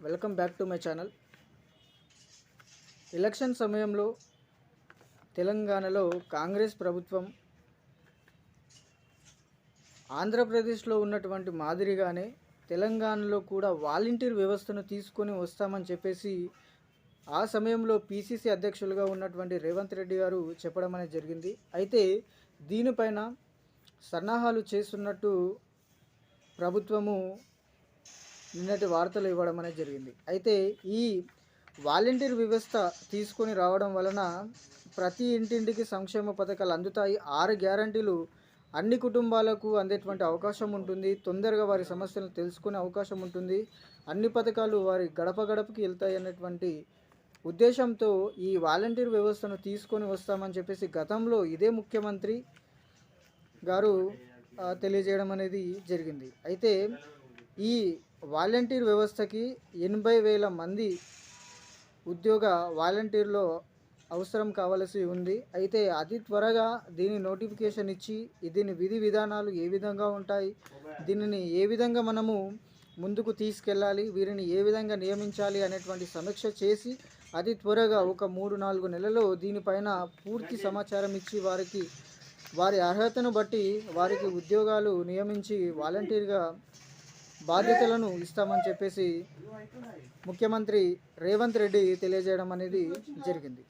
Welcome back to my channel. Election సమయంలో తెలంగాణలో కాంగ్రెస్ ప్రభుత్వం ఆంధ్రప్రదేశ్లో ఉన్నటువంటి మాదిరిగానే తెలంగాణలో కూడా వాలంటీర్ వ్యవస్థను తీసుకొని వస్తామని చెప్పేసి ఆ సమయంలో పిసిసి అధ్యక్షులుగా ఉన్నటువంటి రేవంత్ రెడ్డి గారు చెప్పడం అనేది జరిగింది. అయితే దీనిపైన సన్నాహాలు చేస్తున్నట్టు ప్రభుత్వము నిన్నటి వార్తలు ఇవ్వడం అనేది జరిగింది. అయితే ఈ వాలంటీర్ వ్యవస్థ తీసుకొని రావడం వలన ప్రతి ఇంటింటికి సంక్షేమ పథకాలు అందుతాయి. 6 గ్యారంటీలు అన్ని కుటుంబాలకు అందేటువంటి అవకాశం ఉంటుంది. తొందరగా వారి సమస్యలను తెలుసుకునే అవకాశం ఉంటుంది. అన్ని పథకాలు వారి గడప గడపకి వెళ్తాయి అన్నటువంటి ఉద్దేశంతో ఈ వాలంటీర్ వ్యవస్థను తీసుకొని వస్తామని చెప్పేసి గతంలో ఇదే ముఖ్యమంత్రి గారు తెలియజేయడం అనేది జరిగింది. అయితే ఈ వాలంటీర్ వ్యవస్థకి 80,000 మంది ఉద్యోగ వాలంటీర్లో అవసరం కావలసి ఉంది. అయితే అతి త్వరగా దీని నోటిఫికేషన్ ఇచ్చి దీని విధి విధానాలు ఏ విధంగా ఉంటాయి, దీనిని ఏ విధంగా మనము ముందుకు తీసుకెళ్ళాలి, వీరిని ఏ విధంగా నియమించాలి అనేటువంటి సమీక్ష చేసి అతి త్వరగా ఒక 3-4 నెలల్లో దీనిపైన పూర్తి సమాచారం ఇచ్చి వారి అర్హతను బట్టి వారికి ఉద్యోగాలు నియమించి వాలంటీర్గా బాధ్యతలను ఇస్తామని చెప్పేసి ముఖ్యమంత్రి రేవంత్ రెడ్డి తెలియజేయడం అనేది జరిగింది.